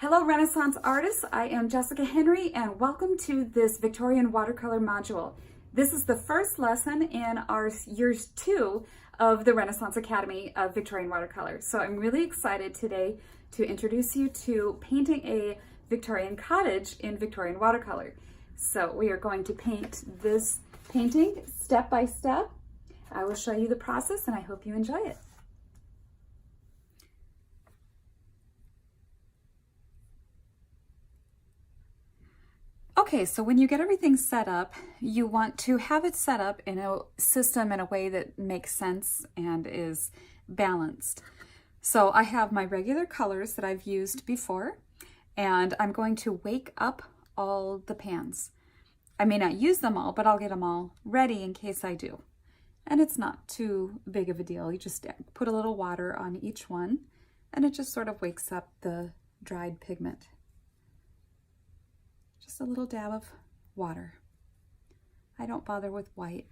Hello Renaissance artists, I am Jessica Henry and welcome to this Victorian watercolor module. This is the first lesson in our years 2 of the Renaissance Academy of Victorian Watercolor. So I'm really excited today to introduce you to painting a Victorian cottage in Victorian watercolor. So we are going to paint this painting step by step. I will show you the process and I hope you enjoy it. Okay, so when you get everything set up, you want to have it set up in a system in a way that makes sense and is balanced. So I have my regular colors that I've used before, and I'm going to wake up all the pans. I may not use them all, but I'll get them all ready in case I do. And it's not too big of a deal. You just put a little water on each one, and it just sort of wakes up the dried pigment. Just a little dab of water. I don't bother with white.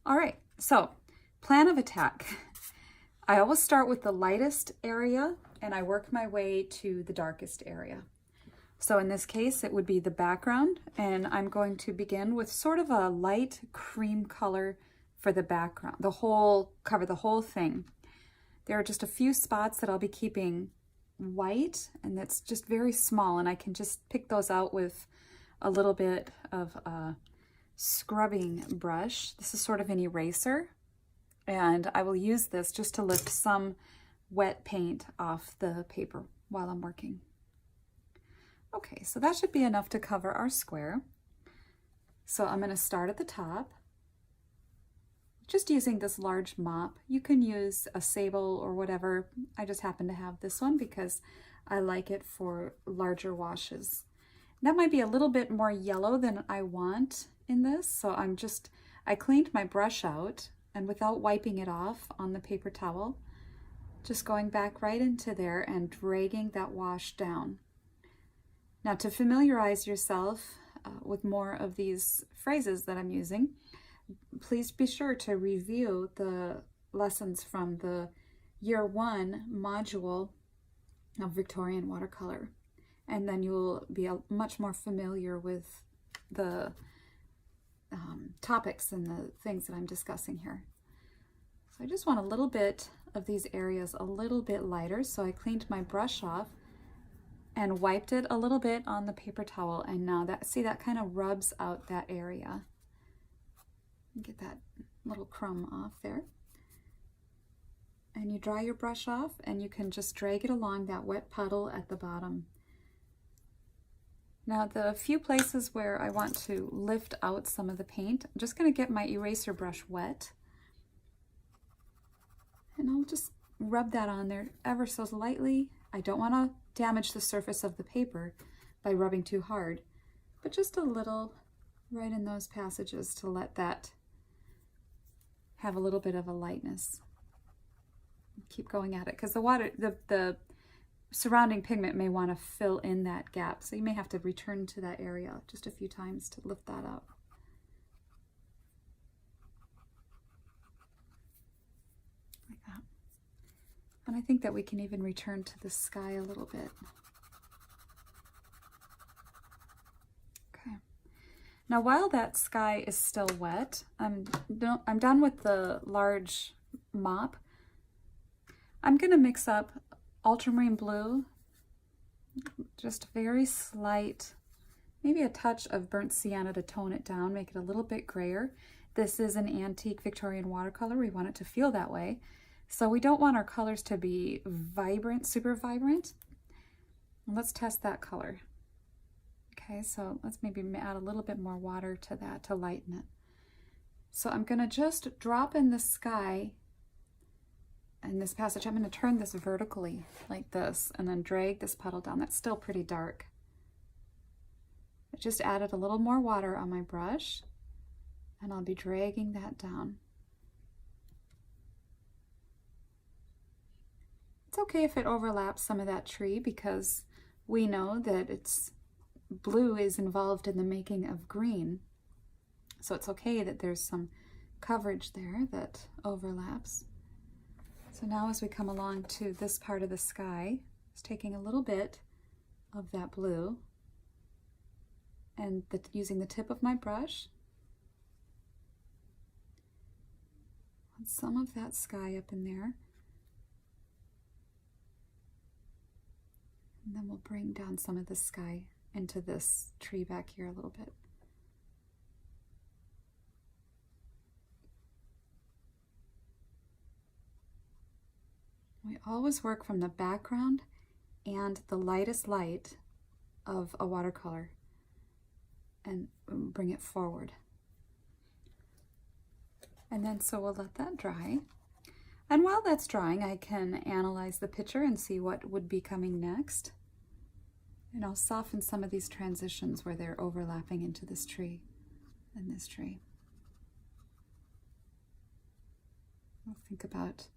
All right, so plan of attack. I always start with the lightest area and I work my way to the darkest area. So in this case, it would be the background, and I'm going to begin with sort of a light cream color for the background, cover the whole thing. There are just a few spots that I'll be keeping white, and that's just very small, and I can just pick those out with a little bit of a scrubbing brush. This is sort of an eraser, and I will use this just to lift some wet paint off the paper while I'm working. Okay, so that should be enough to cover our square. So I'm going to start at the top, just using this large mop. You can use a sable or whatever. I just happen to have this one because I like it for larger washes. That might be a little bit more yellow than I want in this, so I cleaned my brush out, and without wiping it off on the paper towel, just going back right into there and dragging that wash down. Now, to familiarize yourself with more of these phrases that I'm using, please be sure to review the lessons from the Year 1 module of Victorian watercolor, and then you'll be much more familiar with the topics and the things that I'm discussing here. So I just want a little bit of these areas a little bit lighter, so I cleaned my brush off and wiped it a little bit on the paper towel, and now that kind of rubs out that area. Get that little crumb off there. And you dry your brush off, and you can just drag it along that wet puddle at the bottom. Now, the few places where I want to lift out some of the paint, I'm just going to get my eraser brush wet. And I'll just rub that on there ever so lightly. I don't want to damage the surface of the paper by rubbing too hard, but just a little right in those passages to let that have a little bit of a lightness. Keep going at it because the surrounding pigment may want to fill in that gap, so you may have to return to that area just a few times to lift that up. Like that. And I think that we can even return to the sky a little bit. Now, while that sky is still wet, I'm done with the large mop. I'm going to mix up ultramarine blue, just very slight, maybe a touch of burnt sienna to tone it down, make it a little bit grayer. This is an antique Victorian watercolor. We want it to feel that way. So we don't want our colors to be vibrant, super vibrant. Let's test that color. Okay, so let's maybe add a little bit more water to that to lighten it. So I'm going to just drop in the sky in this passage. I'm going to turn this vertically like this and then drag this puddle down. That's still pretty dark. I just added a little more water on my brush, and I'll be dragging that down. It's okay if it overlaps some of that tree because we know that blue is involved in the making of green. So it's okay that there's some coverage there that overlaps. So now as we come along to this part of the sky, Just taking a little bit of that blue and using the tip of my brush. Want some of that sky up in there. And then we'll bring down some of the sky into this tree back here a little bit. We always work from the background and the lightest light of a watercolor and bring it forward. And then so we'll let that dry. And while that's drying, I can analyze the picture and see what would be coming next. And I'll soften some of these transitions where they're overlapping into this tree and this tree. I'll think about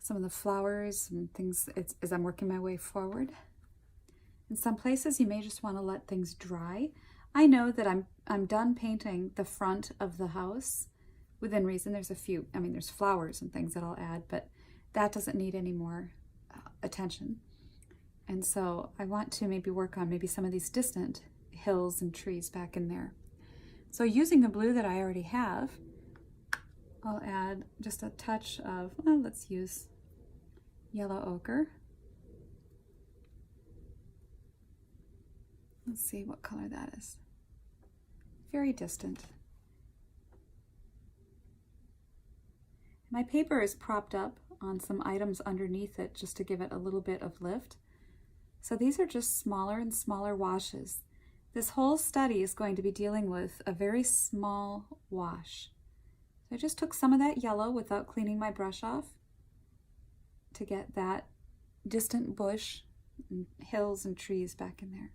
some of the flowers and things as I'm working my way forward. In some places, you may just want to let things dry. I know that I'm done painting the front of the house. Within reason, there's a few, there's flowers and things that I'll add, but that doesn't need any more attention. And so I want to maybe work on maybe some of these distant hills and trees back in there. So using the blue that I already have, I'll add just a touch of, well, let's use yellow ochre. Let's see what color that is. Very distant. My paper is propped up on some items underneath it just to give it a little bit of lift. So these are just smaller and smaller washes. This whole study is going to be dealing with a very small wash. So I just took some of that yellow without cleaning my brush off to get that distant bush and hills and trees back in there.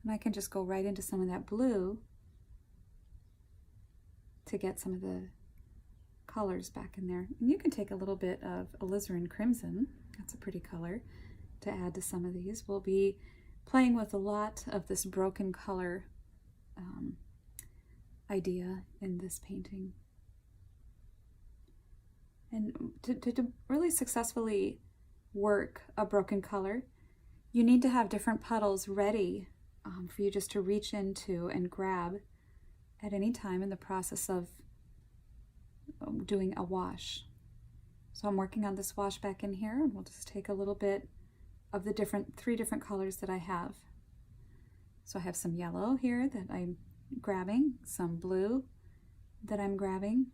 And I can just go right into some of that blue to get some of the colors back in there. And you can take a little bit of alizarin crimson, that's a pretty color, to add to some of these. We'll be playing with a lot of this broken color idea in this painting. And to really successfully work a broken color, you need to have different puddles ready for you just to reach into and grab at any time in the process of doing a wash. So I'm working on this wash back in here, and we'll just take a little bit of the three different colors that I have. So I have some yellow here that I'm grabbing, some blue that I'm grabbing.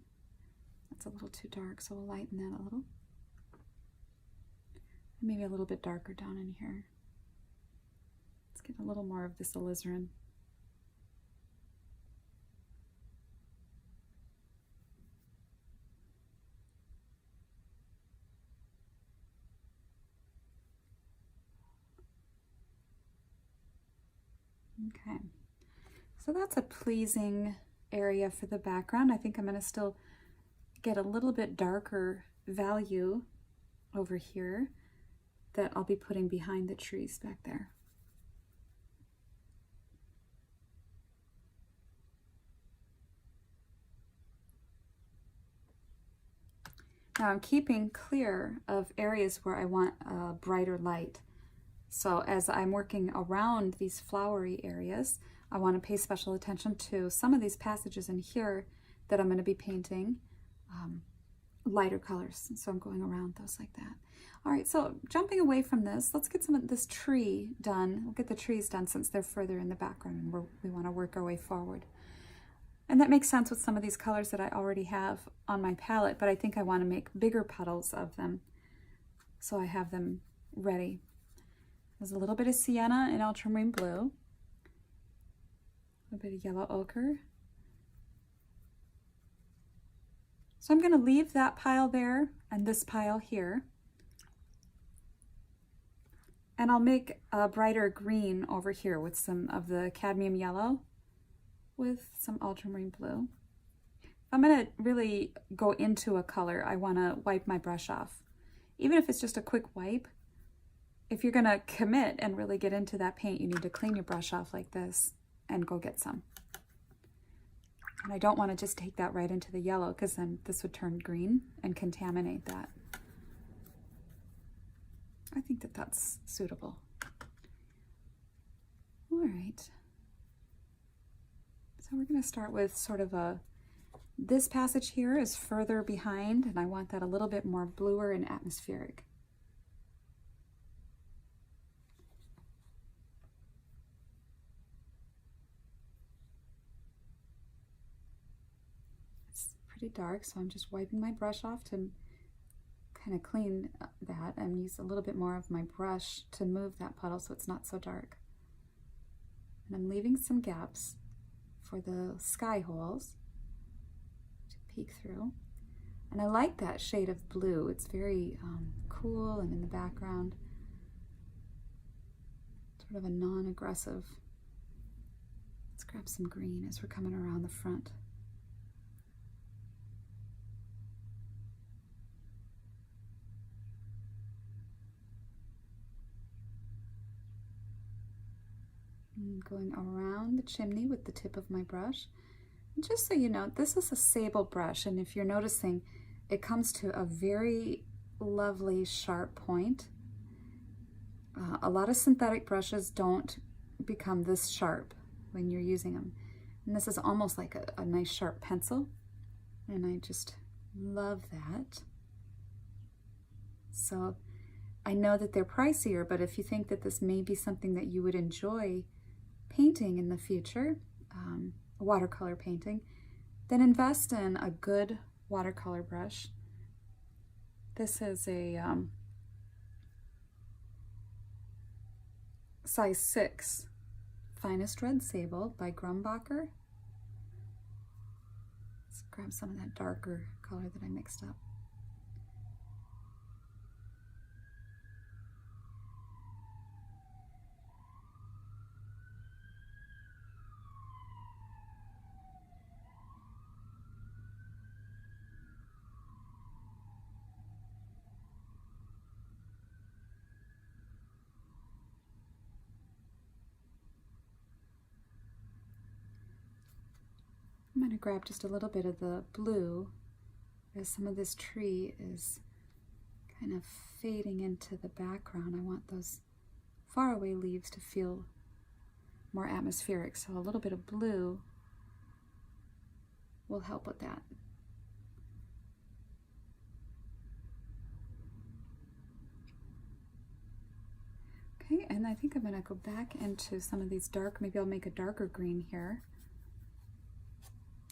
That's a little too dark, so we'll lighten that a little. Maybe a little bit darker down in here. Let's get a little more of this alizarin. Okay, so that's a pleasing area for the background. I think I'm going to still get a little bit darker value over here that I'll be putting behind the trees back there. Now I'm keeping clear of areas where I want a brighter light. So as I'm working around these flowery areas, I want to pay special attention to some of these passages in here that I'm going to be painting lighter colors. So I'm going around those like that. All right, so jumping away from this, let's get some of this tree done. We'll get the trees done since they're further in the background and we want to work our way forward. And that makes sense with some of these colors that I already have on my palette, but I think I want to make bigger puddles of them so I have them ready. There's a little bit of sienna and ultramarine blue, a bit of yellow ochre. So I'm going to leave that pile there and this pile here. And I'll make a brighter green over here with some of the cadmium yellow with some ultramarine blue. If I'm going to really go into a color, I want to wipe my brush off. Even if it's just a quick wipe, if you're going to commit and really get into that paint, you need to clean your brush off like this and go get some. And I don't want to just take that right into the yellow because then this would turn green and contaminate that. I think that that's suitable. All right. So we're going to start with sort of this passage here is further behind, and I want that a little bit more bluer and atmospheric. It's pretty dark, so I'm just wiping my brush off to kind of clean that and use a little bit more of my brush to move that puddle so it's not so dark. And I'm leaving some gaps for the sky holes to peek through. And I like that shade of blue. It's very cool and in the background. Sort of a non-aggressive. Let's grab some green as we're coming around the front. Going around the chimney with the tip of my brush. And just so you know, this is a sable brush, and if you're noticing, it comes to a very lovely sharp point. A lot of synthetic brushes don't become this sharp when you're using them. And this is almost like a nice sharp pencil, and I just love that. So I know that they're pricier, but if you think that this may be something that you would enjoy painting in the future, watercolor painting, then invest in a good watercolor brush. This is a size 6 Finest Red Sable by Grumbacher. Let's grab some of that darker color that I mixed up. I'm going to grab just a little bit of the blue as some of this tree is kind of fading into the background. I want those faraway leaves to feel more atmospheric, so a little bit of blue will help with that. Okay, and I think I'm going to go back into some of these dark, maybe I'll make a darker green here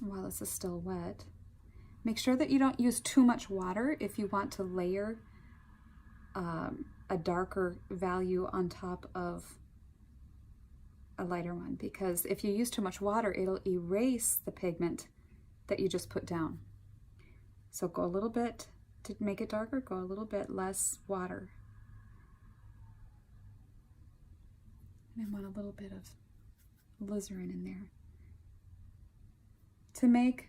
while this is still wet. Make sure that you don't use too much water if you want to layer a darker value on top of a lighter one, because if you use too much water, it'll erase the pigment that you just put down. So go a little bit, to make it darker, go a little bit less water. And I want a little bit of alizarin in there. To make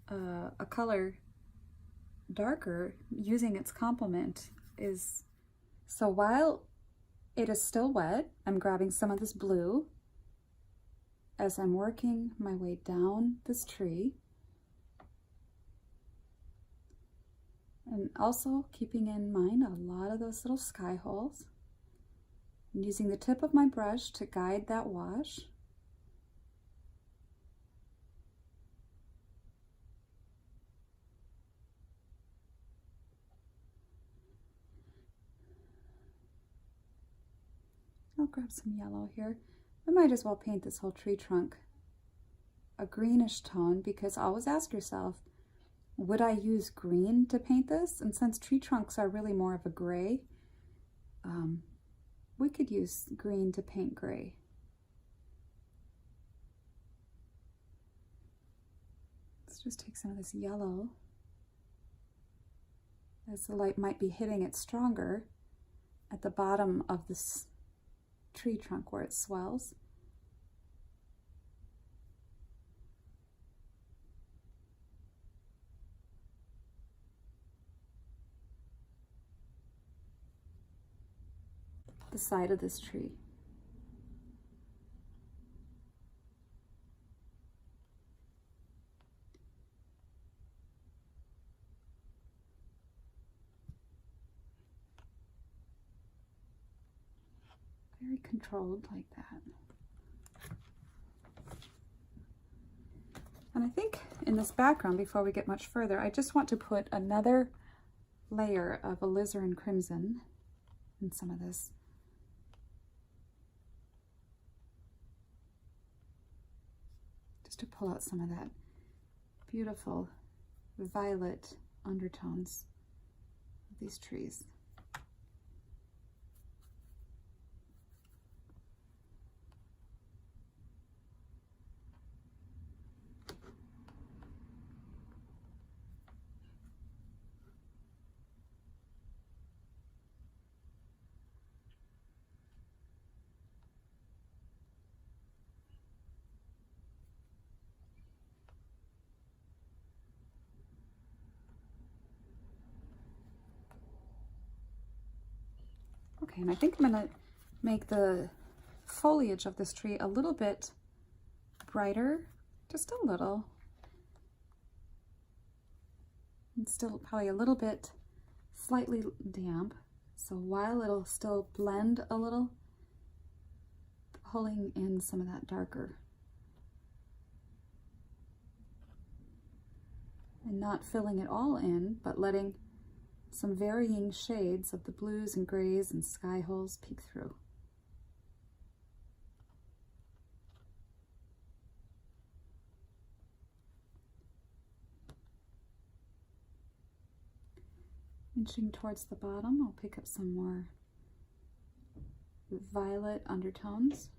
a color darker, using its complement is, so while it is still wet, I'm grabbing some of this blue as I'm working my way down this tree. And also keeping in mind a lot of those little sky holes. I'm using the tip of my brush to guide that wash. I'll grab some yellow here. I might as well paint this whole tree trunk a greenish tone, because always ask yourself, would I use green to paint this? And since tree trunks are really more of a gray, we could use green to paint gray. Let's just take some of this yellow, as the light might be hitting it stronger at the bottom of this tree trunk where it swells. The side of this tree. very controlled like that. And I think in this background, before we get much further, I just want to put another layer of alizarin crimson in some of this. Just to pull out some of that beautiful violet undertones of these trees. Okay, and I think I'm going to make the foliage of this tree a little bit brighter, just a little. And still probably a little bit slightly damp. So while it'll still blend a little, pulling in some of that darker. And not filling it all in, but letting some varying shades of the blues and grays and sky holes peek through. Inching towards the bottom, I'll pick up some more violet undertones.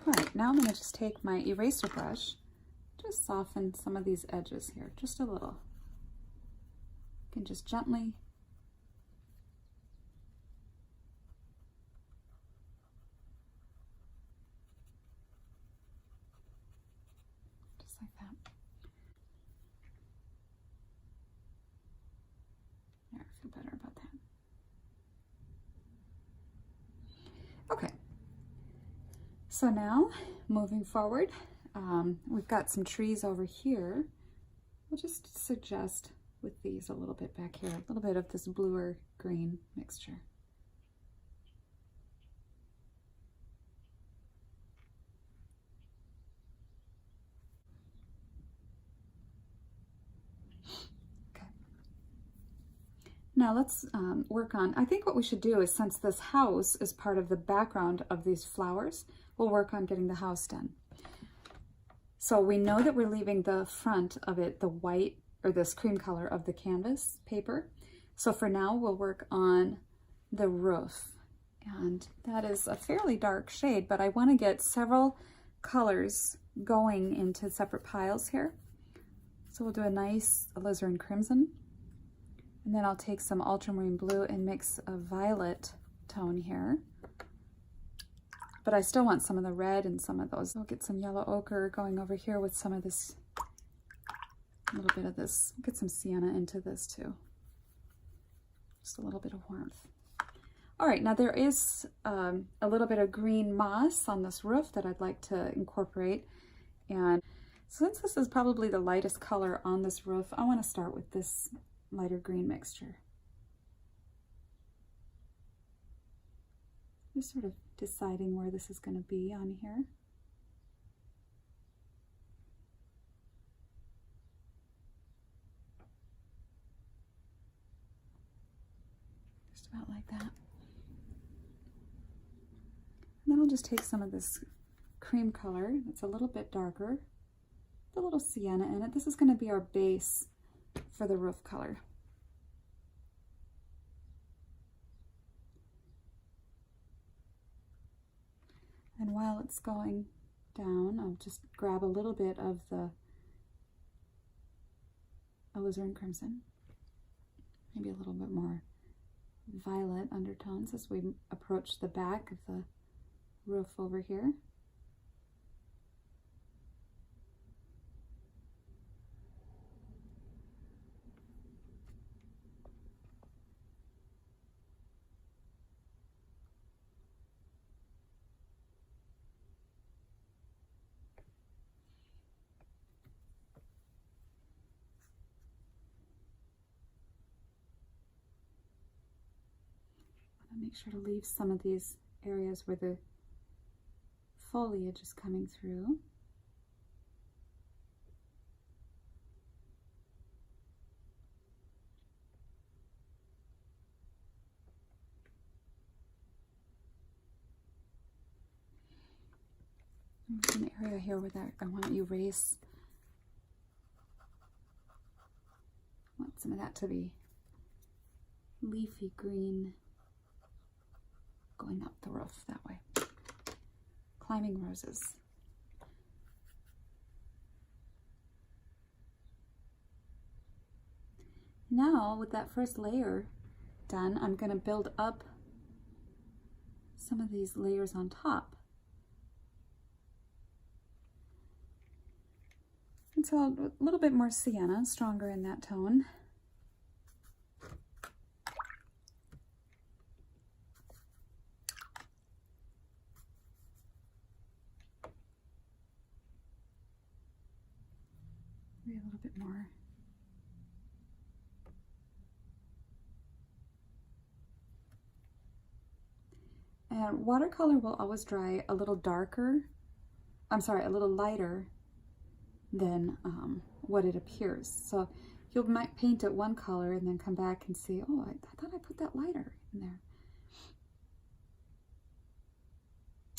All right, now I'm going to just take my eraser brush, just soften some of these edges here, just a little. You can just gently just like that. There, I feel better about that. Okay. So now, moving forward, we've got some trees over here. We'll just suggest with these a little bit back here, a little bit of this bluer green mixture. Okay. Now let's work on, I think what we should do is, since this house is part of the background of these flowers, we'll work on getting the house done. So we know that we're leaving the front of it the white, or this cream color of the canvas paper. So for now, we'll work on the roof. And that is a fairly dark shade, but I want to get several colors going into separate piles here. So we'll do a nice alizarin crimson. And then I'll take some ultramarine blue and mix a violet tone here. But I still want some of the red and some of those. I'll get some yellow ochre going over here with some of this, a little bit of this. Get some sienna into this too. Just a little bit of warmth. All right, now there is a little bit of green moss on this roof that I'd like to incorporate. And since this is probably the lightest color on this roof, I want to start with this lighter green mixture. Just sort of deciding where this is going to be on here. Just about like that. And then I'll just take some of this cream color that's a little bit darker, a little sienna in it. This is going to be our base for the roof color. And while it's going down, I'll just grab a little bit of the alizarin crimson, maybe a little bit more violet undertones as we approach the back of the roof over here. Make sure to leave some of these areas where the foliage is coming through. There's an area here where I want to erase. I want some of that to be leafy green, going up the roof that way. Climbing roses. Now, with that first layer done, I'm going to build up some of these layers on top. And so a little bit more sienna, stronger in that tone. Maybe a little bit more. And watercolor will always dry a little darker, a little lighter than what it appears. So you might paint it one color and then come back and see, oh, I thought I put that lighter in there.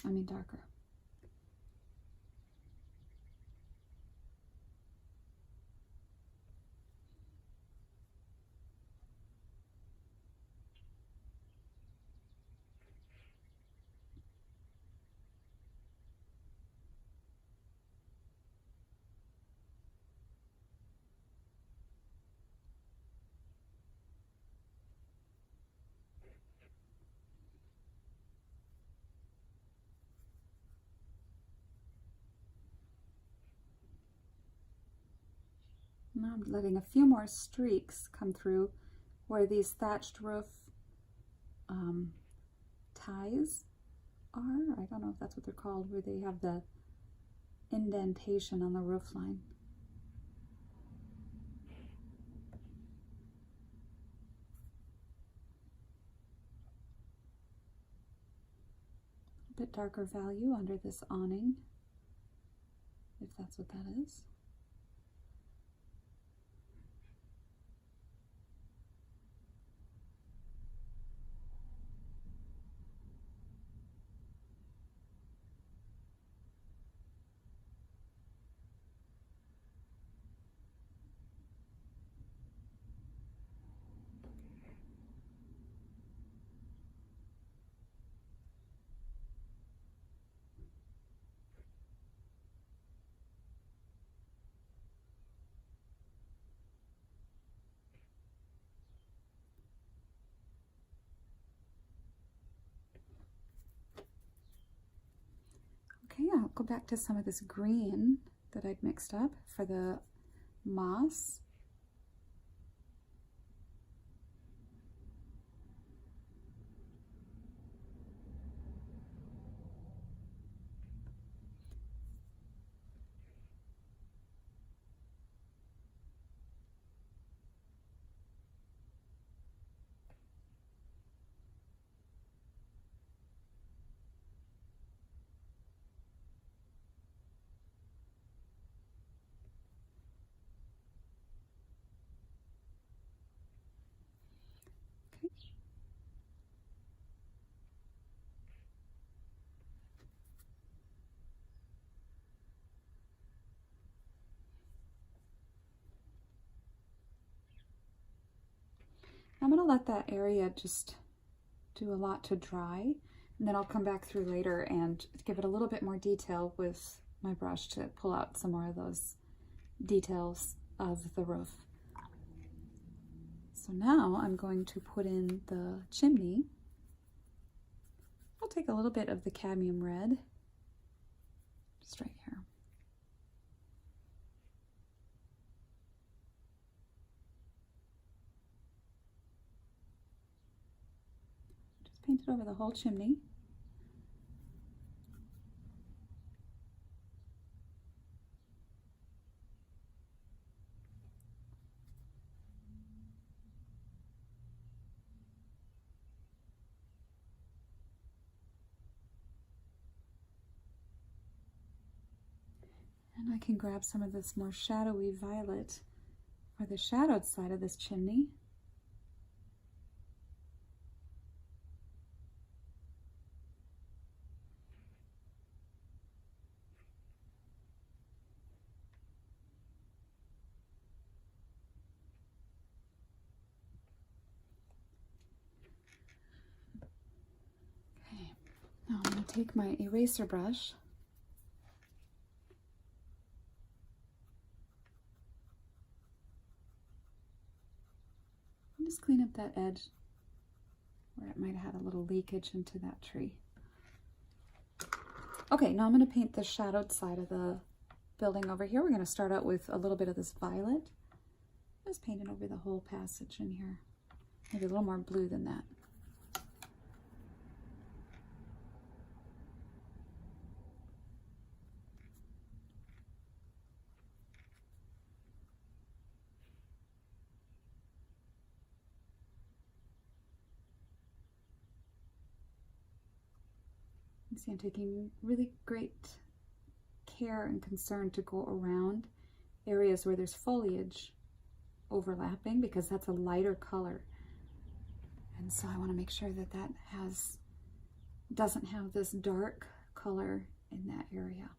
I mean darker. Now I'm letting a few more streaks come through where these thatched roof ties are. I don't know if that's what they're called, where they have the indentation on the roof line. A bit darker value under this awning, if that's what that is. Okay, I'll go back to some of this green that I'd mixed up for the moss. I'm going to let that area just do a lot to dry, and then I'll come back through later and give it a little bit more detail with my brush to pull out some more of those details of the roof. So now I'm going to put in the chimney. I'll take a little bit of the cadmium red, just right here. Just paint it over the whole chimney. And I can grab some of this more shadowy violet for the shadowed side of this chimney. Okay, now I'm going to take my eraser brush and just clean up that edge where it might have had a little leakage into that tree. Okay, now I'm going to paint the shadowed side of the building over here. We're going to start out with a little bit of this violet. Just paint it over the whole passage in here. Maybe a little more blue than that. You see, I'm taking really great care and concern to go around areas where there's foliage overlapping, because that's a lighter color. And so I want to make sure that that doesn't have this dark color in that area.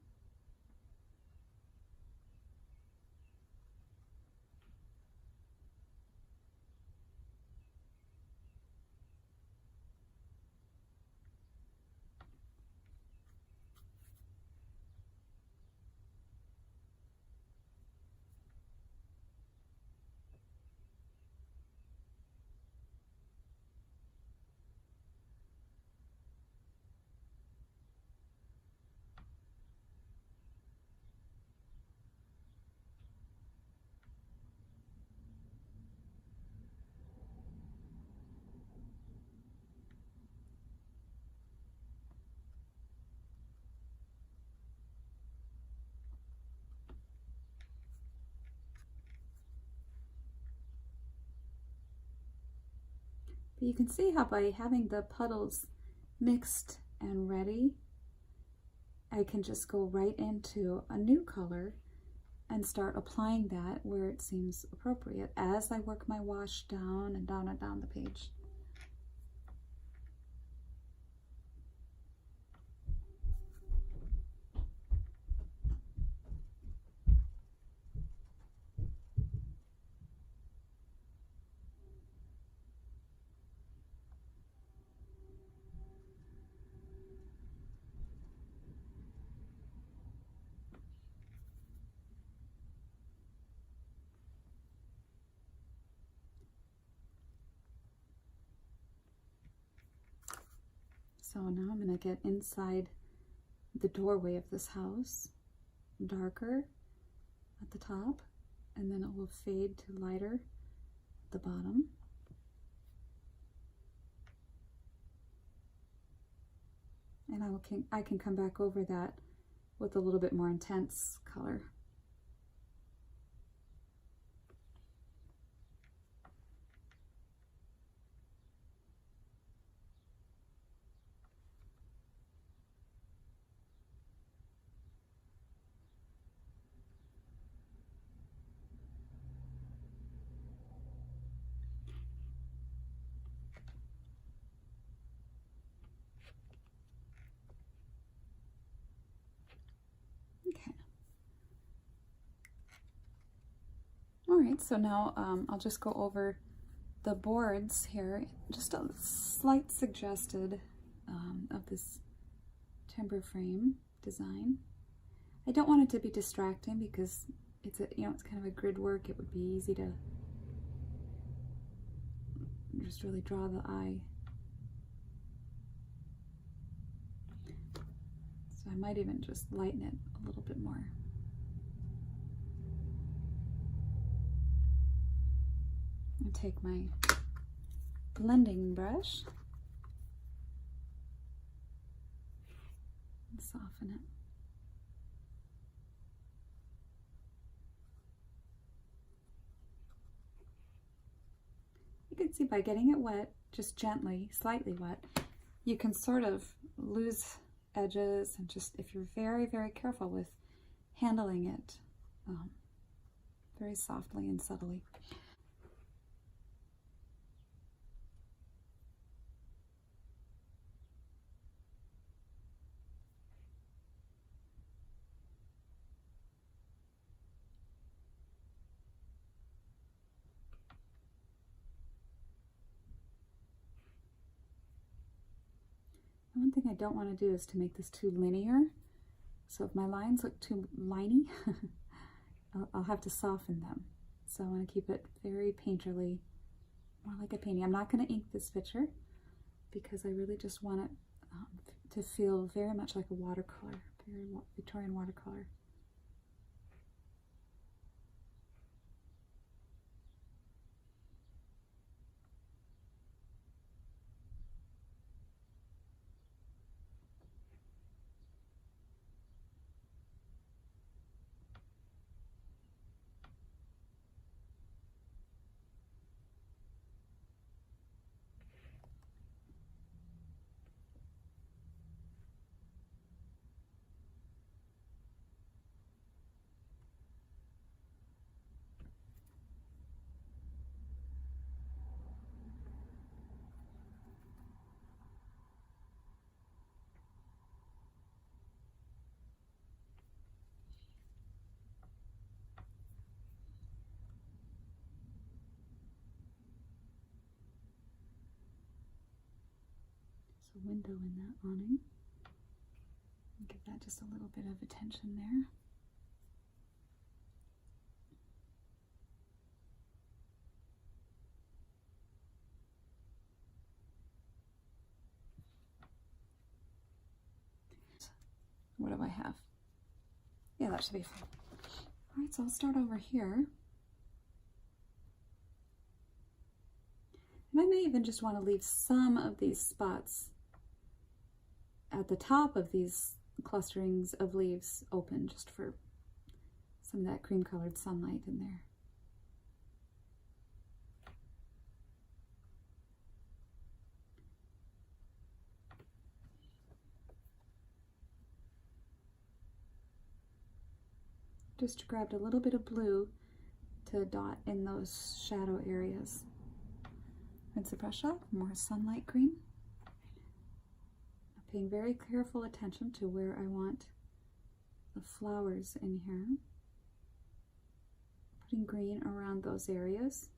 But you can see how by having the puddles mixed and ready, I can just go right into a new color and start applying that where it seems appropriate as I work my wash down and down and down the page. So now I'm going to get inside the doorway of this house, darker at the top, and then it will fade to lighter at the bottom. And I can come back over that with a little bit more intense color. Okay. All right, so now I'll just go over the boards here, just a slight suggested of this timber frame design. I don't want it to be distracting because it's it's kind of a grid work. It would be easy to just really draw the eye. So I might even just lighten it a little bit more. I'll take my blending brush and soften it. You can see by getting it wet, just gently, slightly wet, you can sort of lose edges, and just, if you're very, very careful with handling it very softly and subtly. One thing I don't want to do is to make this too linear. So if my lines look too liney, I'll have to soften them. So I want to keep it very painterly, more like a painting. I'm not going to ink this picture because I really just want it to feel very much like a watercolor, very Victorian watercolor. A window in that awning. Give that just a little bit of attention there. What do I have? Yeah, that should be fine. All right, so I'll start over here. And I may even just want to leave some of these spots at the top of these clusterings of leaves open, just for some of that cream colored sunlight in there. Just grabbed a little bit of blue to dot in those shadow areas. Rinse the brush off, more sunlight green. Paying very careful attention to where I want the flowers in here. Putting green around those areas.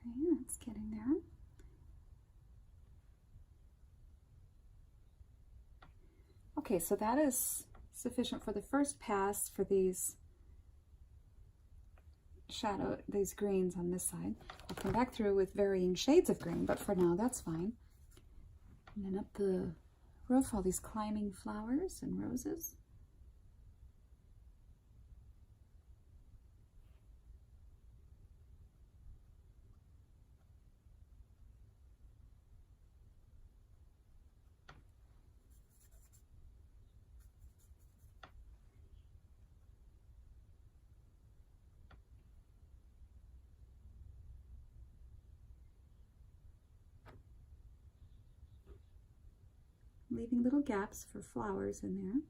Okay, that's getting there. Okay, so that is sufficient for the first pass for these these greens on this side. I'll come back through with varying shades of green, but for now that's fine. And then up the roof, all these climbing flowers and roses. Leaving little gaps for flowers in there.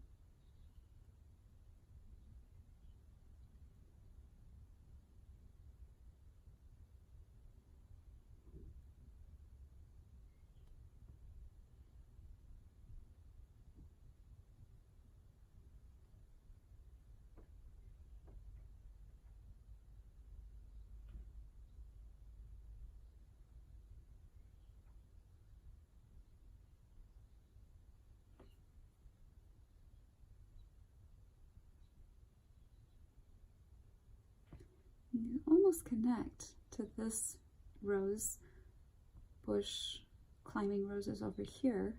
You almost connect to this rose bush, climbing roses over here.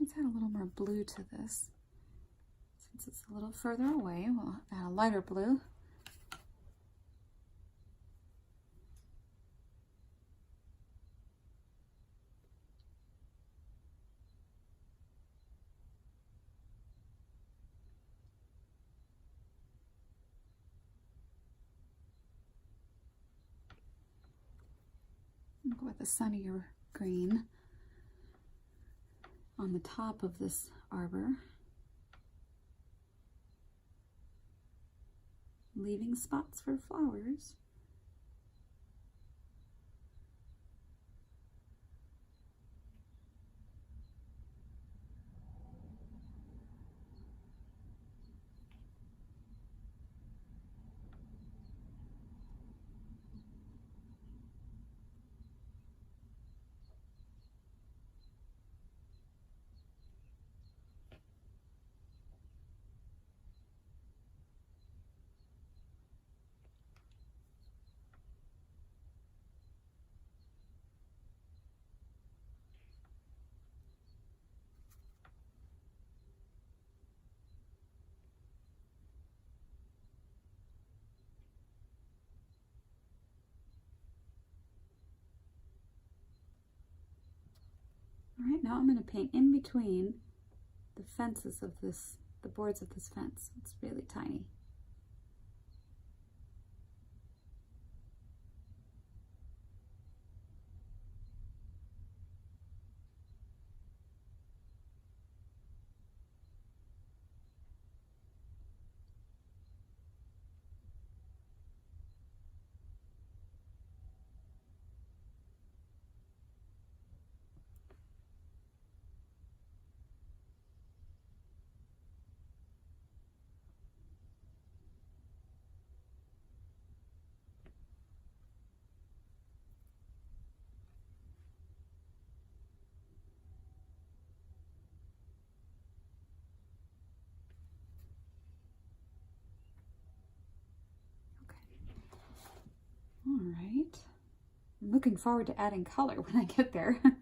Let's add a little more blue to this. Since it's a little further away, we'll add a lighter blue. I'll go with a sunnier green on the top of this arbor, leaving spots for flowers. All right, now I'm going to paint in between the fences of this, the boards of this fence. It's really tiny. All right, I'm looking forward to adding color when I get there. All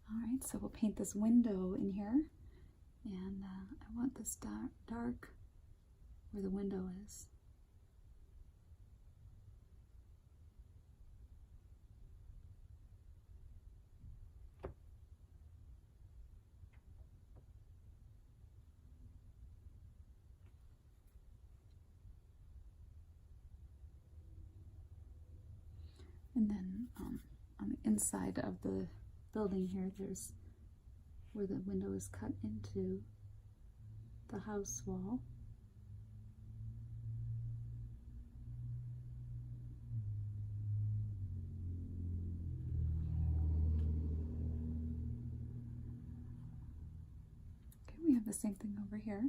right, so we'll paint this window in here, and I want this dark where the window is. And then on the inside of the building here, there's where the window is cut into the house wall. Okay, we have the same thing over here.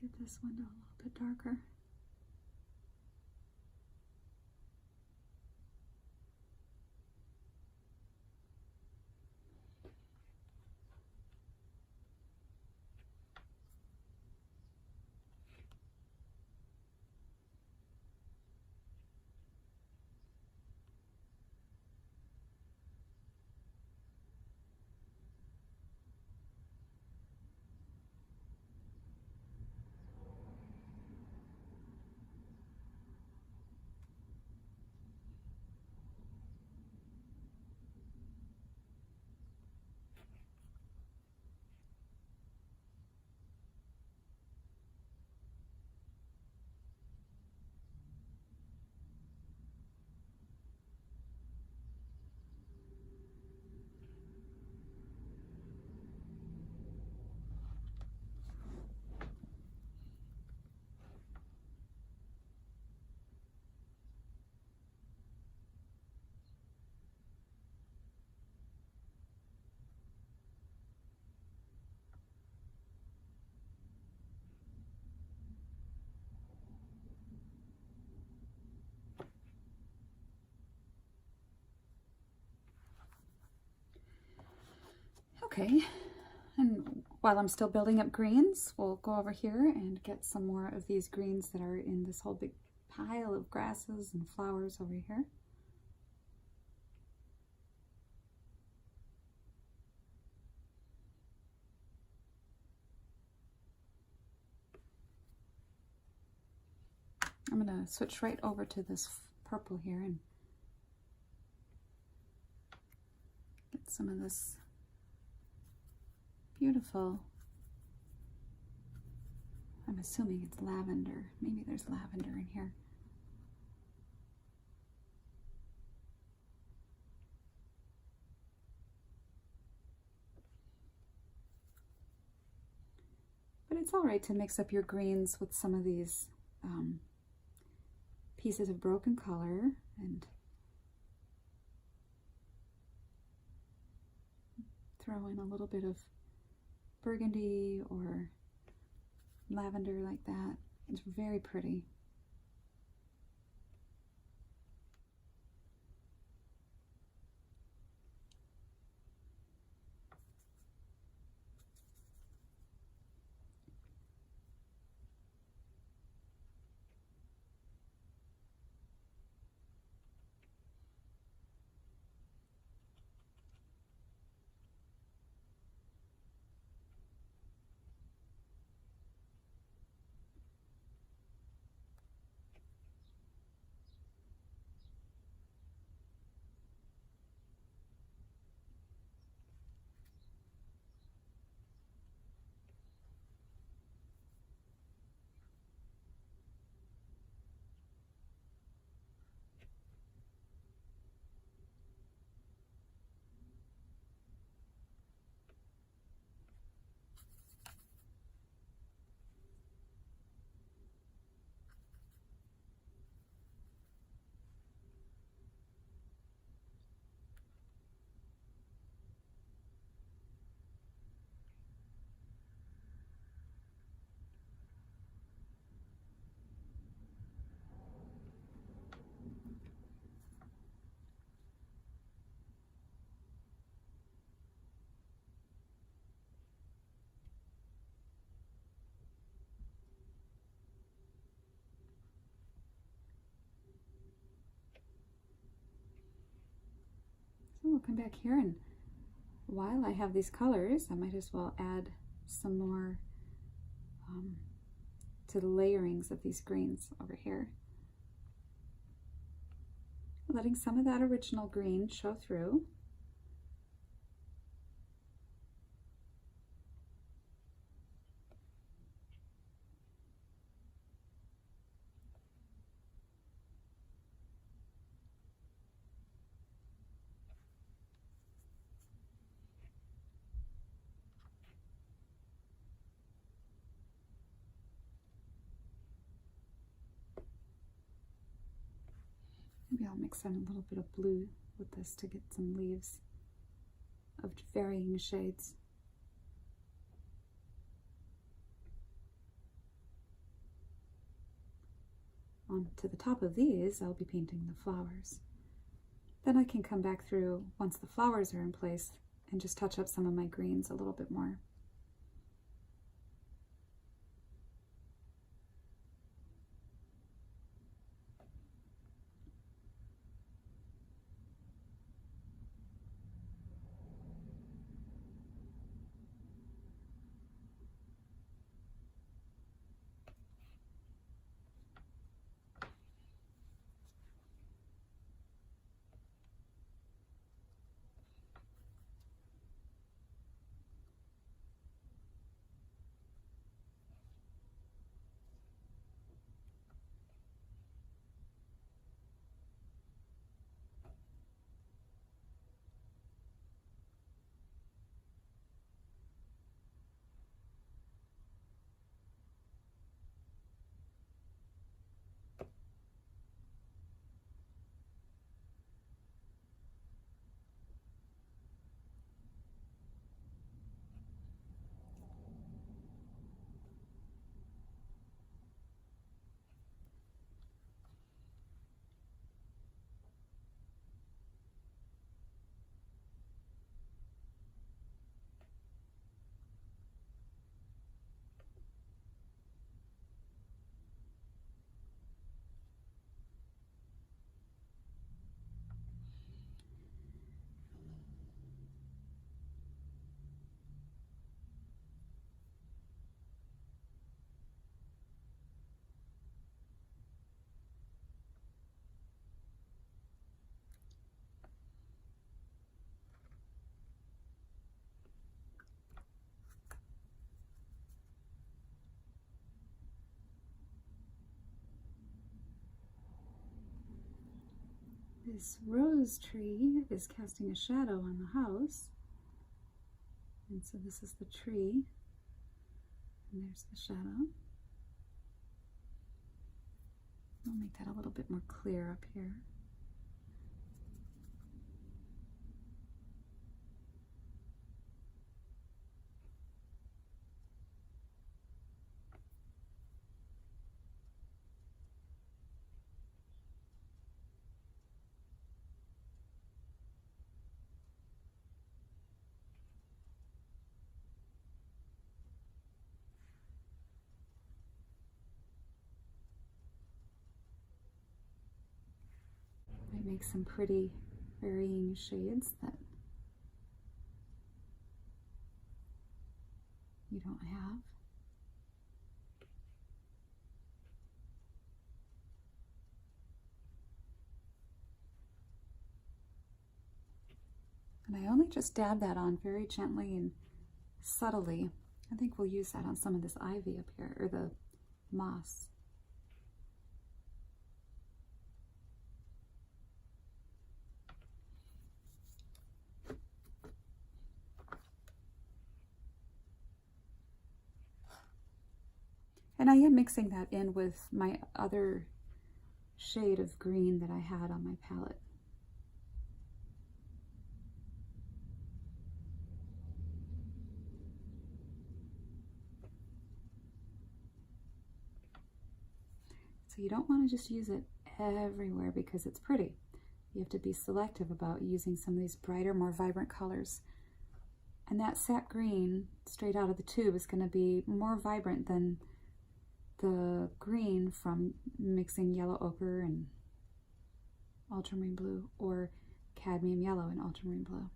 Let's get this window a little bit darker. Okay, and while I'm still building up greens, we'll go over here and get some more of these greens that are in this whole big pile of grasses and flowers over here. I'm going to switch right over to this purple here and get some of this beautiful, I'm assuming it's lavender. Maybe there's lavender in here. But it's all right to mix up your greens with some of these pieces of broken color and throw in a little bit of burgundy or lavender like that. It's very pretty. come back here, and while I have these colors, I might as well add some more to the layerings of these greens over here. Letting some of that original green show through. Maybe I'll mix in a little bit of blue with this to get some leaves of varying shades. On to the top of these, I'll be painting the flowers. Then I can come back through once the flowers are in place and just touch up some of my greens a little bit more. This rose tree is casting a shadow on the house, and so this is the tree, and there's the shadow. I'll make that a little bit more clear up here. I make some pretty varying shades that you don't have. And I only just dab that on very gently and subtly. I think we'll use that on some of this ivy up here, or the moss. And I am mixing that in with my other shade of green that I had on my palette. So you don't want to just use it everywhere because it's pretty. You have to be selective about using some of these brighter, more vibrant colors. And that sap green straight out of the tube is going to be more vibrant than the green from mixing yellow ochre and ultramarine blue, or cadmium yellow and ultramarine blue.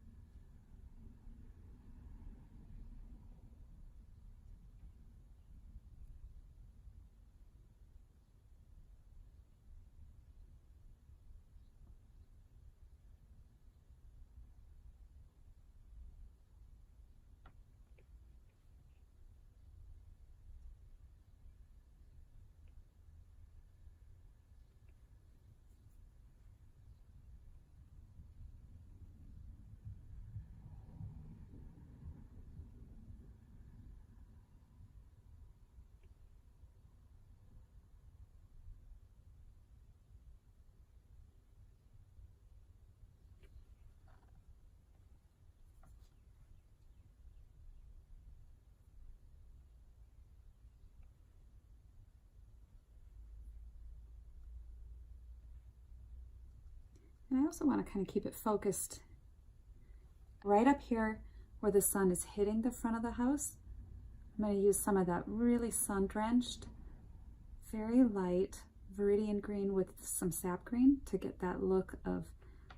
And I also want to kind of keep it focused right up here where the sun is hitting the front of the house. I'm going to use some of that really sun-drenched, very light viridian green with some sap green to get that look of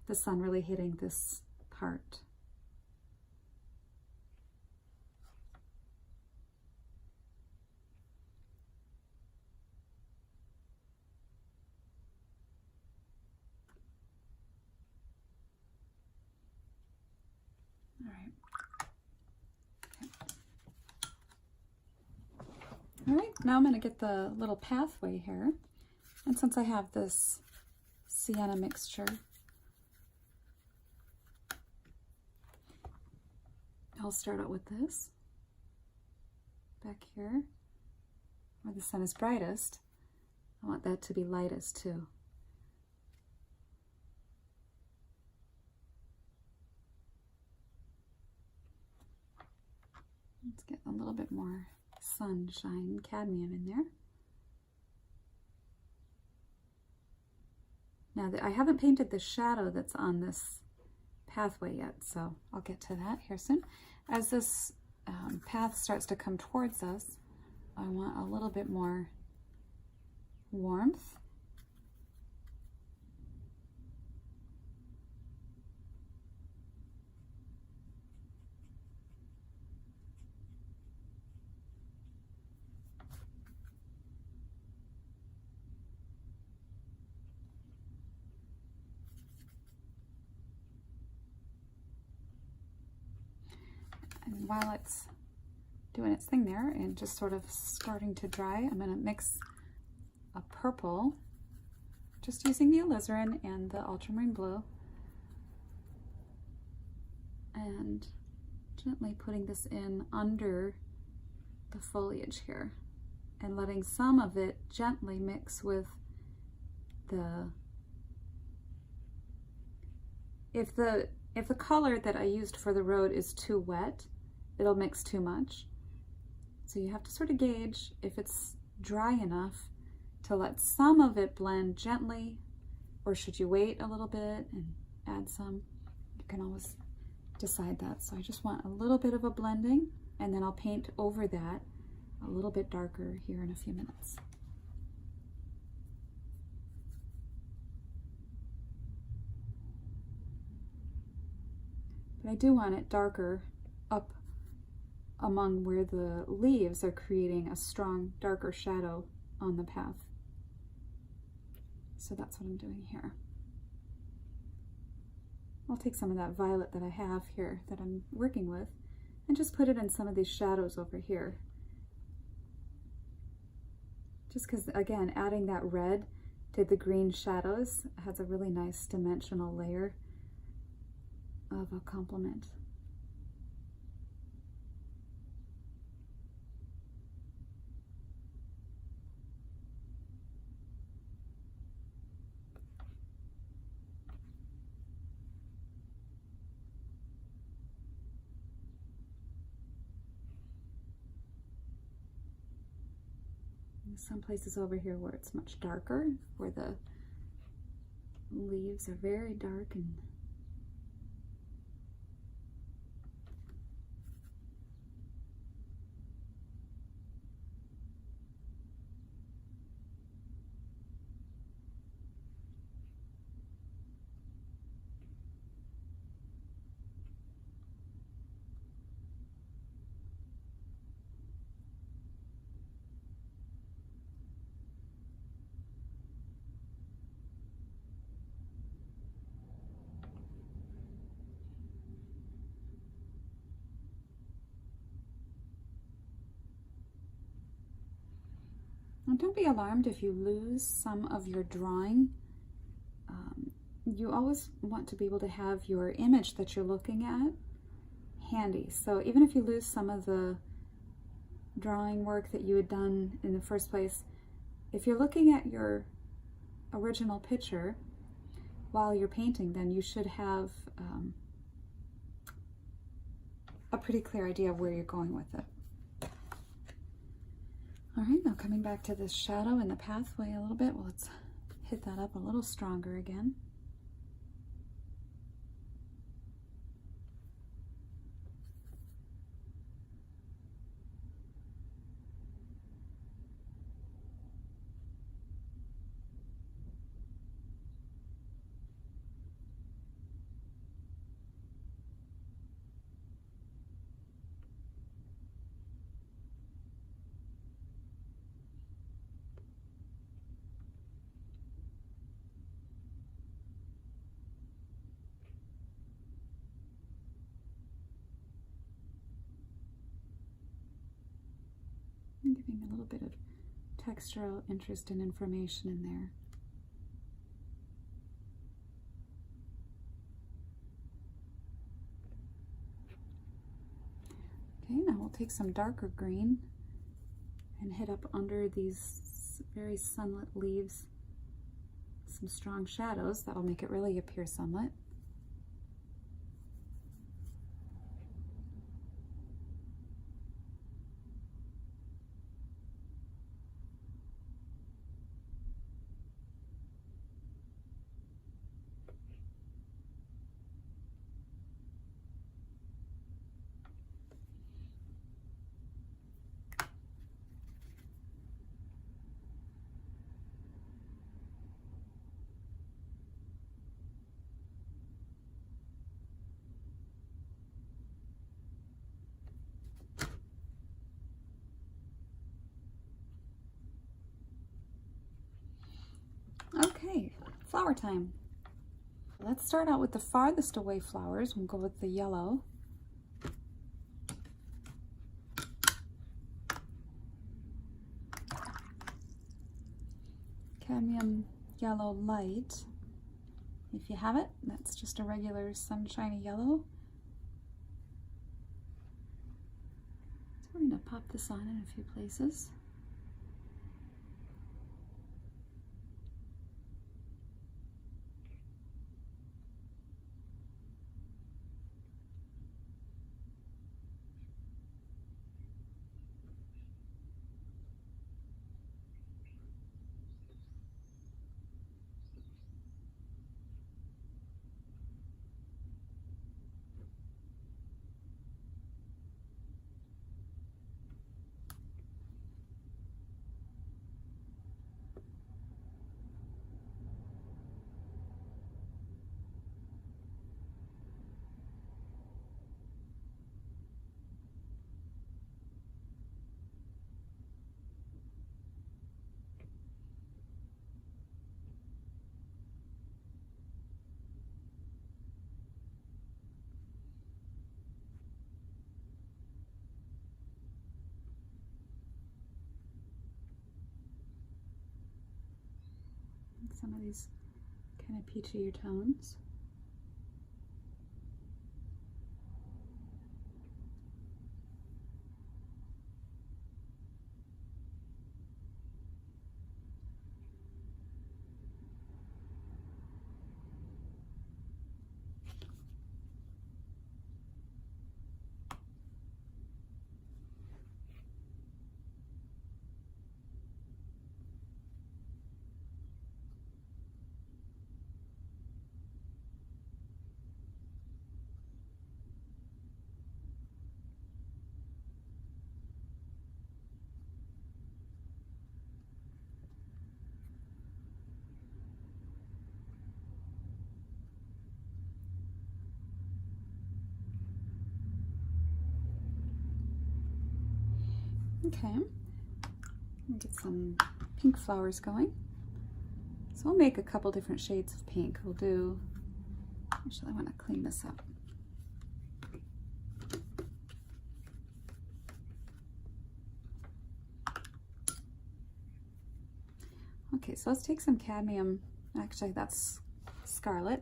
the sun really hitting this part. All right. All right, now I'm going to get the little pathway here. And since I have this sienna mixture, I'll start out with this. Back here, where the sun is brightest, I want that to be lightest too. Let's get a little bit more sunshine cadmium in there. Now I haven't painted the shadow that's on this pathway yet, so I'll get to that here soon. As this path starts to come towards us, I want a little bit more warmth. And while it's doing its thing there and just sort of starting to dry, I'm going to mix a purple, just using the alizarin and the ultramarine blue, and gently putting this in under the foliage here and letting some of it gently mix with the, if the color that I used for the road is too wet, it'll mix too much. So you have to sort of gauge if it's dry enough to let some of it blend gently, or should you wait a little bit and add some? You can always decide that. So I just want a little bit of a blending, and then I'll paint over that a little bit darker here in a few minutes. But I do want it darker up among where the leaves are creating a strong, darker shadow on the path. So that's what I'm doing here. I'll take some of that violet that I have here that I'm working with and just put it in some of these shadows over here. Just because, again, adding that red to the green shadows has a really nice dimensional layer of a complement. Some places over here where it's much darker, where the leaves are very dark and don't be alarmed if you lose some of your drawing. You always want to be able to have your image that you're looking at handy. So even if you lose some of the drawing work that you had done in the first place, if you're looking at your original picture while you're painting, then you should have a pretty clear idea of where you're going with it. All right, now coming back to this shadow in the pathway a little bit, well, let's hit that up a little stronger again. I'm giving a little bit of textural interest and information in there. Okay, now we'll take some darker green and hit up under these very sunlit leaves some strong shadows. That will make it really appear sunlit. Okay, flower time. Let's start out with the farthest away flowers. We'll go with the yellow. Cadmium yellow light. If you have it, that's just a regular sunshiny yellow. So we're going to pop this on in a few places. Some of these kind of peachier tones. Okay, we'll get some pink flowers going. So we'll make a couple different shades of pink. We'll do, actually I want to clean this up. Okay, so let's take some cadmium. Actually, that's scarlet.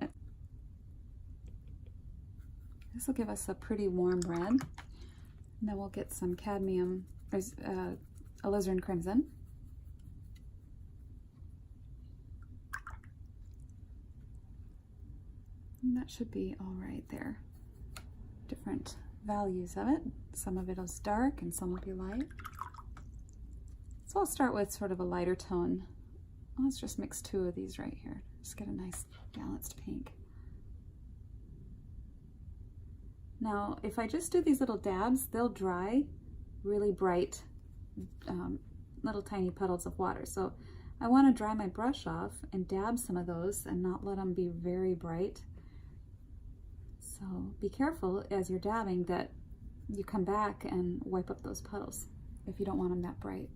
This will give us a pretty warm red. And then we'll get some cadmium, alizarin crimson. And that should be all right there. Different values of it. Some of it is dark and some will be light. So I'll start with sort of a lighter tone. Let's just mix two of these right here. Just get a nice balanced pink. Now, if I just do these little dabs, they'll dry really bright, little tiny puddles of water. So I want to dry my brush off and dab some of those and not let them be very bright. So be careful as you're dabbing that you come back and wipe up those puddles if you don't want them that bright.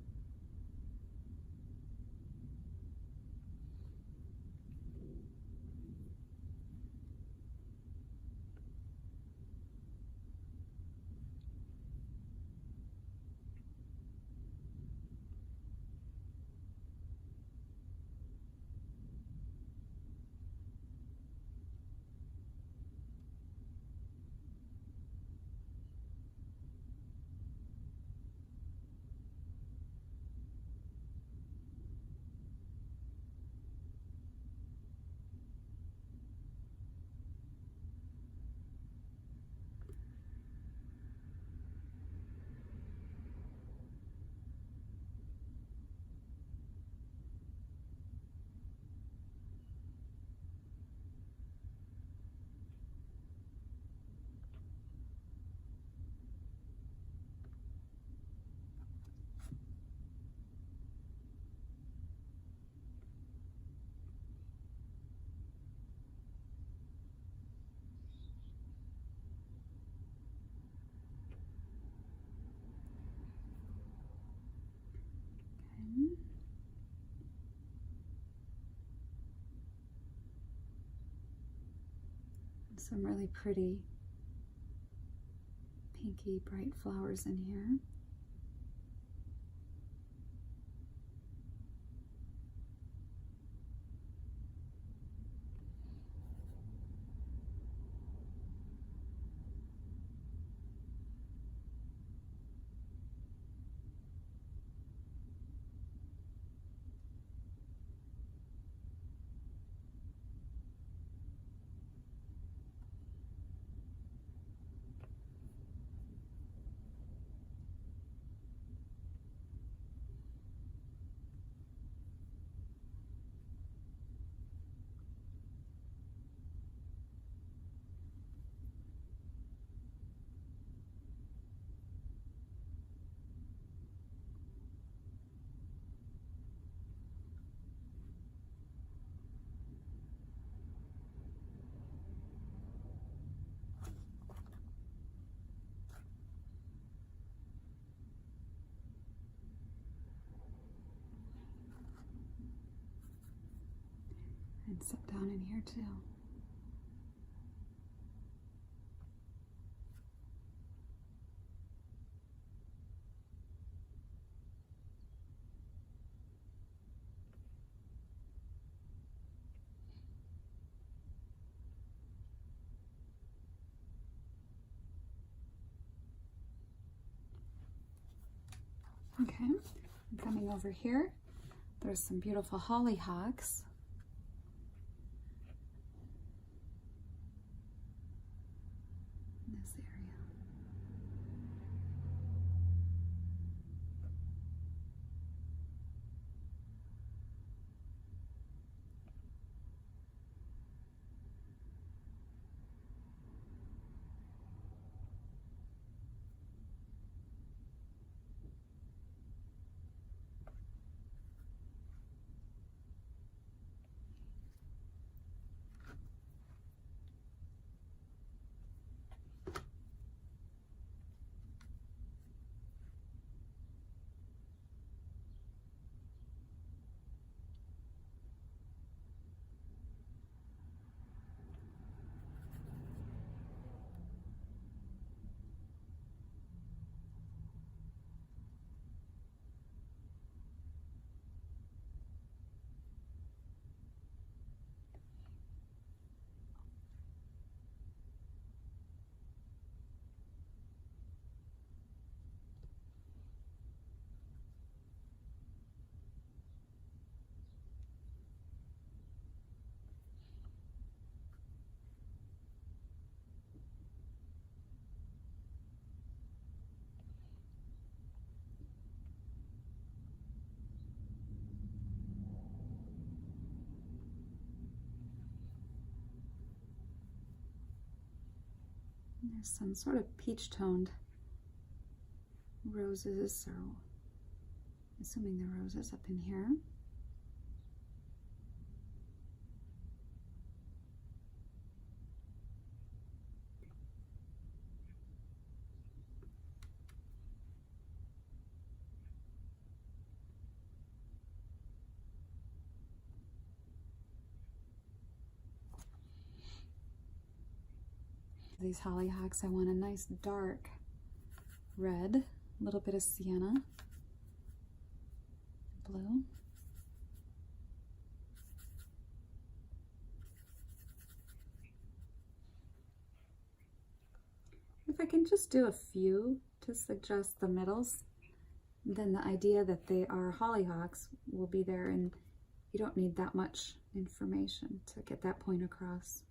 Some really pretty pinky bright flowers in here. And sit down in here too. Okay, I'm coming over here. There's some beautiful hollyhocks. In this area. There's some sort of peach toned roses, so assuming the roses up in here. These hollyhocks, I want a nice dark red, a little bit of sienna blue. If I can just do a few to suggest the middles, then the idea that they are hollyhocks will be there, and you don't need that much information to get that point across.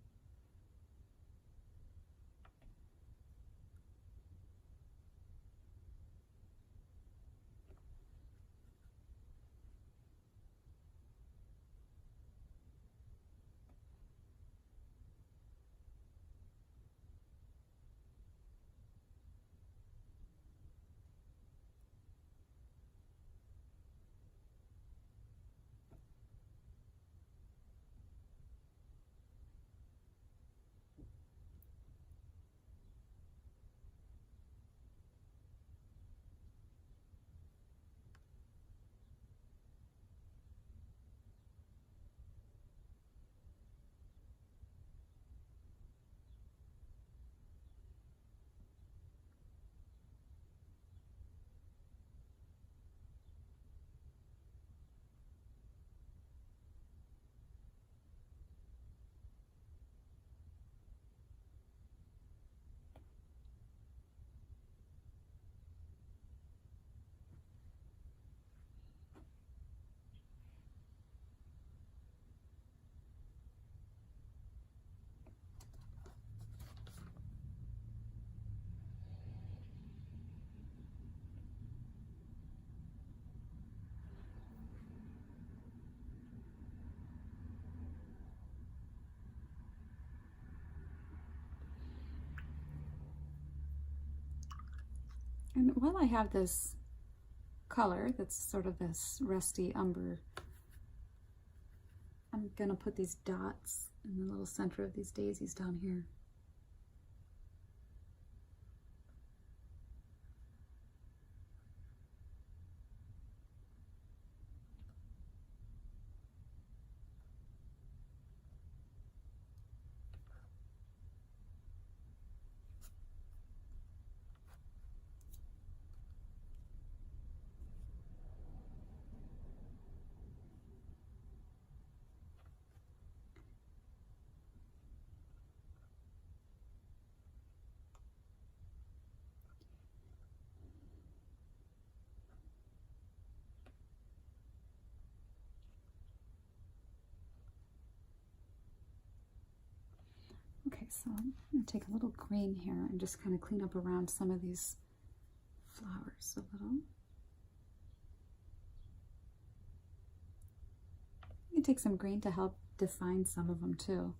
And while I have this color that's sort of this rusty umber, I'm gonna put these dots in the little center of these daisies down here. Okay, so I'm going to take a little green here and just kind of clean up around some of these flowers a little. You can take some green to help define some of them too.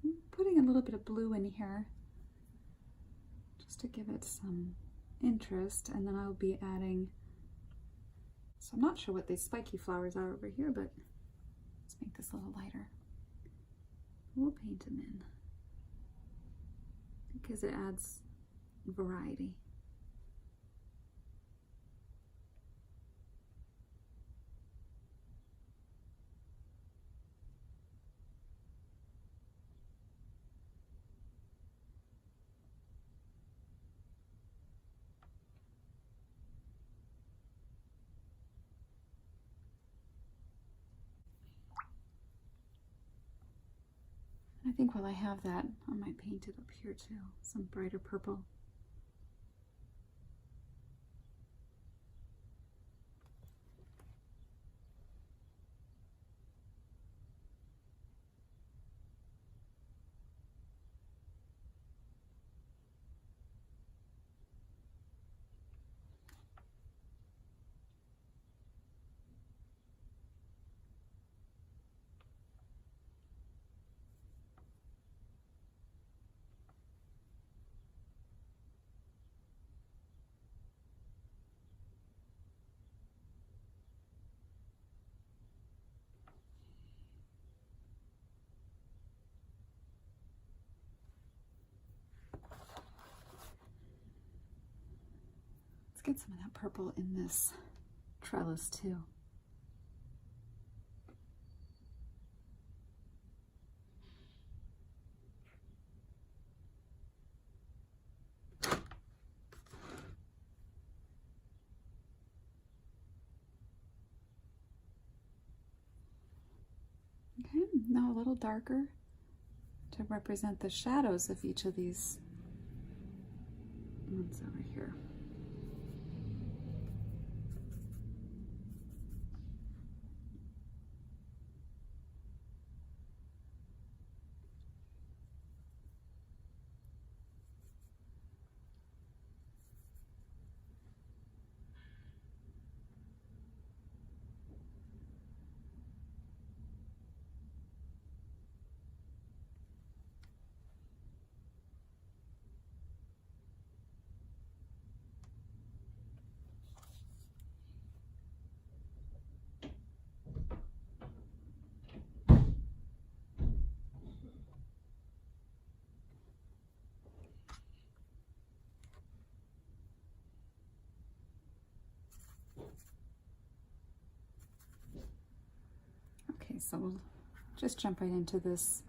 I'm putting a little bit of blue in here just to give it some interest, and then I'll be adding, so I'm not sure what these spiky flowers are over here, but let's make this a little lighter. We'll paint them in because it adds variety. I think while I have that, I might paint it up here too, some brighter purple. Let's get some of that purple in this trellis too. Okay, now a little darker to represent the shadows of each of these ones over here. Okay, so we'll just jump right into this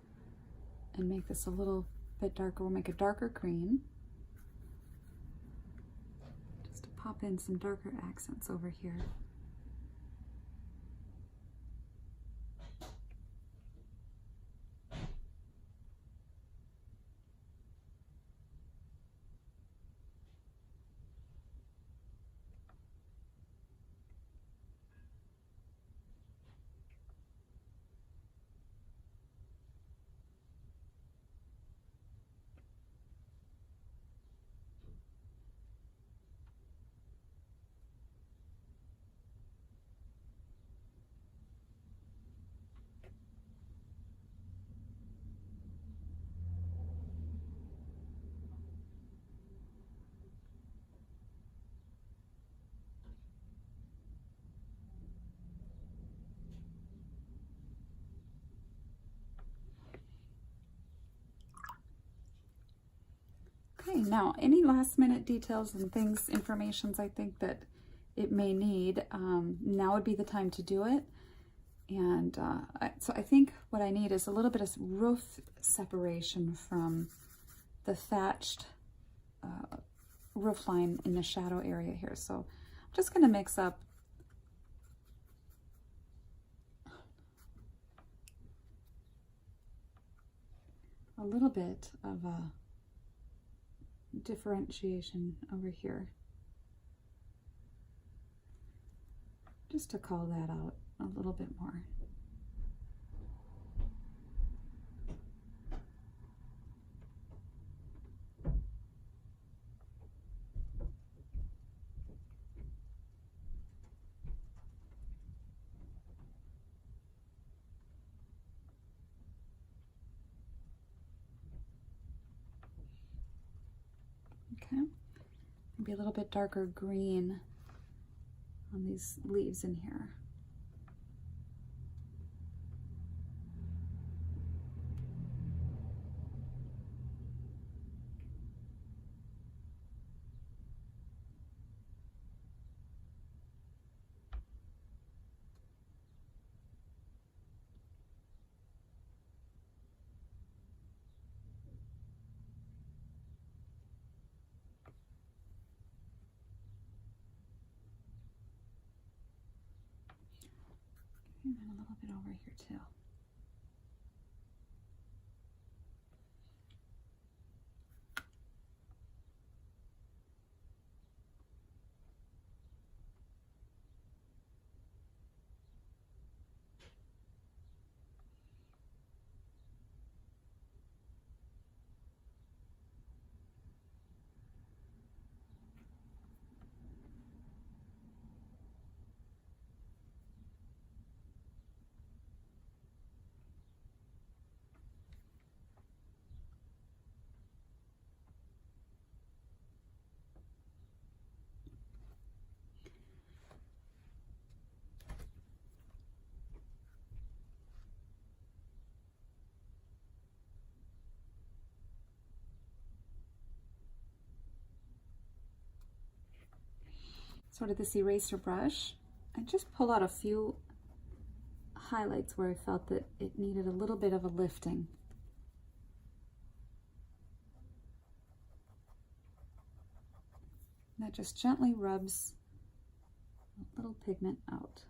and make this a little bit darker. We'll make a darker green, just to pop in some darker accents over here. Okay, now any last minute details and things, informations I think that it may need, now would be the time to do it. And so I think what I need is a little bit of roof separation from the thatched roof line in the shadow area here. So I'm just going to mix up a little bit of differentiation over here, just to call that out a little bit more. Okay, maybe a little bit darker green on these leaves in here. And then a little bit over here too. sort of this eraser brush and just pull out a few highlights where I felt that it needed a little bit of a lifting. And that just gently rubs a little pigment out.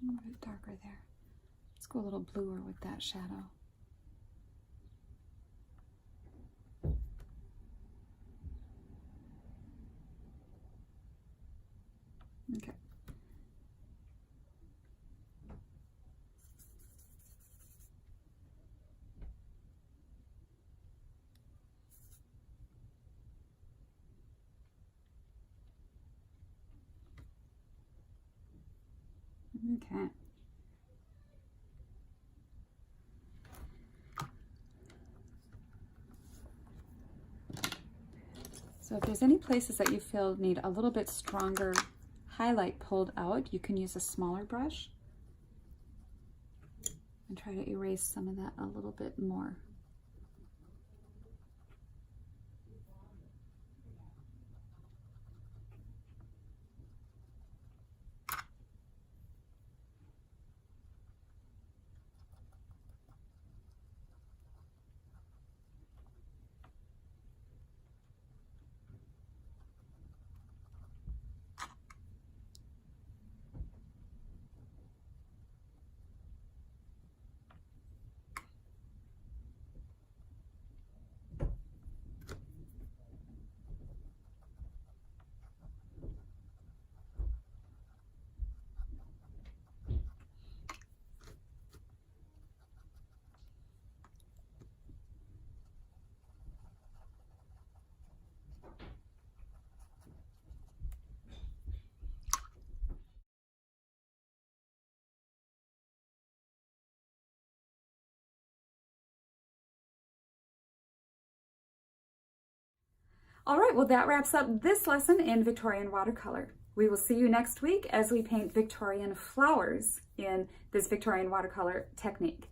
A bit darker there. Let's go a little bluer with that shadow. Okay. Okay. So if there's any places that you feel need a little bit stronger highlight pulled out, you can use a smaller brush and try to erase some of that a little bit more. All right, well, that wraps up this lesson in Victorian watercolor. We will see you next week as we paint Victorian flowers in this Victorian watercolor technique.